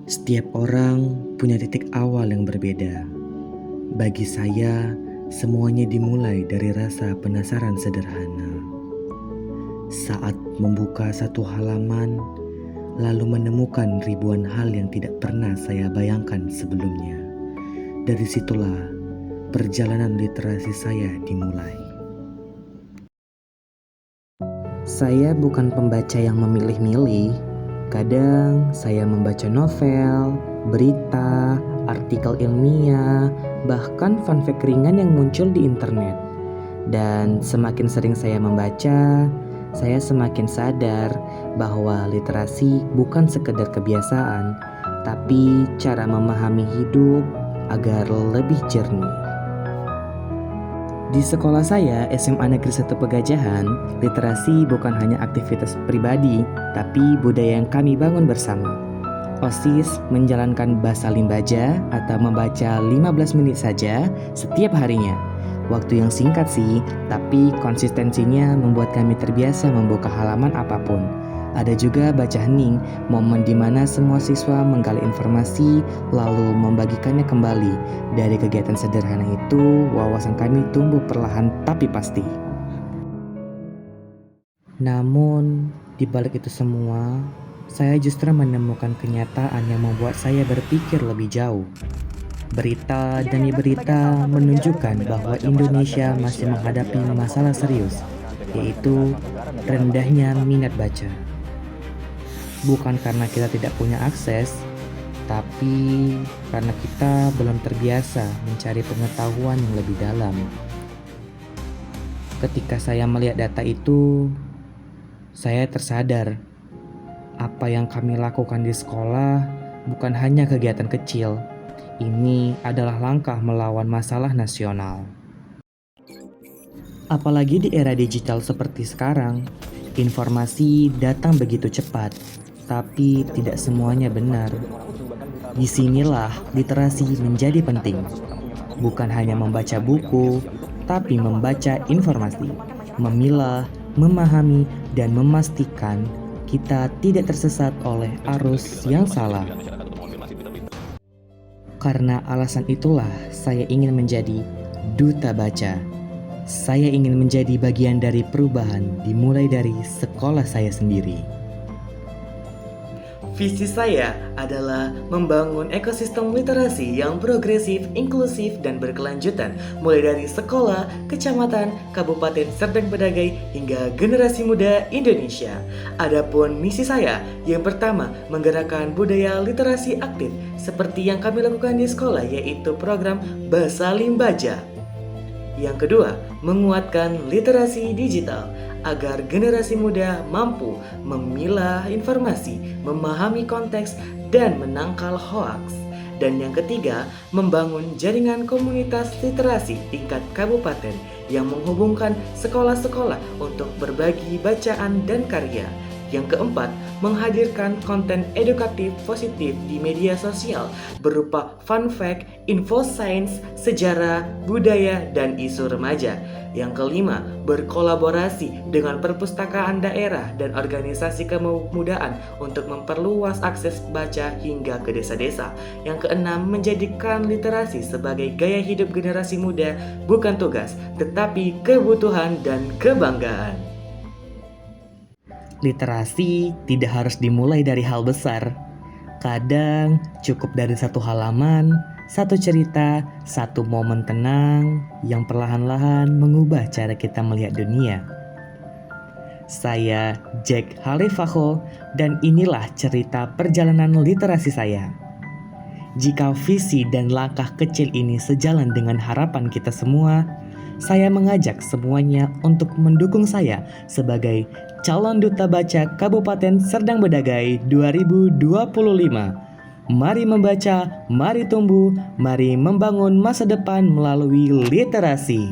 Setiap orang punya titik awal yang berbeda. Bagi saya, semuanya dimulai dari rasa penasaran sederhana. Saat membuka satu halaman, lalu menemukan ribuan hal yang tidak pernah saya bayangkan sebelumnya. Dari situlah perjalanan literasi saya dimulai. Saya bukan pembaca yang memilih-milih. Kadang saya membaca novel, berita, artikel ilmiah, bahkan fun fact ringan yang muncul di internet. Dan semakin sering saya membaca, saya semakin sadar bahwa literasi bukan sekedar kebiasaan, tapi cara memahami hidup agar lebih jernih. Di sekolah saya, SMA Negeri 1 Pegajahan, literasi bukan hanya aktivitas pribadi, tapi budaya yang kami bangun bersama. OSIS menjalankan bahasa limbaja atau membaca 15 menit saja setiap harinya. Waktu yang singkat sih, tapi konsistensinya membuat kami terbiasa membuka halaman apapun. Ada juga baca hening, momen di mana semua siswa menggali informasi lalu membagikannya kembali. Dari kegiatan sederhana itu, wawasan kami tumbuh perlahan tapi pasti. Namun, di balik itu semua, saya justru menemukan kenyataan yang membuat saya berpikir lebih jauh. Berita demi berita menunjukkan bahwa Indonesia masih menghadapi masalah serius, yaitu rendahnya minat baca. Bukan karena kita tidak punya akses, tapi karena kita belum terbiasa mencari pengetahuan yang lebih dalam. Ketika saya melihat data itu, saya tersadar apa yang kami lakukan di sekolah bukan hanya kegiatan kecil. Ini adalah langkah melawan masalah nasional. Apalagi di era digital seperti sekarang, informasi datang begitu cepat, tapi tidak semuanya benar. Disinilah literasi menjadi penting. Bukan hanya membaca buku, tapi membaca informasi, memilah, memahami, dan memastikan kita tidak tersesat oleh arus yang salah. Karena alasan itulah saya ingin menjadi duta baca. Saya ingin menjadi bagian dari perubahan dimulai dari sekolah saya sendiri. Visi saya adalah membangun ekosistem literasi yang progresif, inklusif, dan berkelanjutan, mulai dari sekolah, kecamatan, kabupaten, Serdang Bedagai, hingga generasi muda Indonesia. Adapun misi saya, yang pertama, menggerakkan budaya literasi aktif, seperti yang kami lakukan di sekolah, yaitu program Bahasa Limbaja. Yang kedua, menguatkan literasi digital agar generasi muda mampu memilah informasi, memahami konteks, dan menangkal hoaks. Dan yang ketiga, membangun jaringan komunitas literasi tingkat kabupaten yang menghubungkan sekolah-sekolah untuk berbagi bacaan dan karya. Yang keempat, menghadirkan konten edukatif positif di media sosial berupa fun fact, info sains, sejarah, budaya, dan isu remaja. Yang kelima, berkolaborasi dengan perpustakaan daerah dan organisasi kemudaan untuk memperluas akses baca hingga ke desa-desa. Yang keenam, menjadikan literasi sebagai gaya hidup generasi muda, bukan tugas, tetapi kebutuhan dan kebanggaan. Literasi tidak harus dimulai dari hal besar. Kadang cukup dari satu halaman, satu cerita, satu momen tenang yang perlahan-lahan mengubah cara kita melihat dunia. Saya Jack Halifaho dan inilah cerita perjalanan literasi saya. Jika visi dan langkah kecil ini sejalan dengan harapan kita semua, saya mengajak semuanya untuk mendukung saya sebagai calon duta baca Kabupaten Serdang Bedagai 2025. Mari membaca, mari tumbuh, mari membangun masa depan melalui literasi.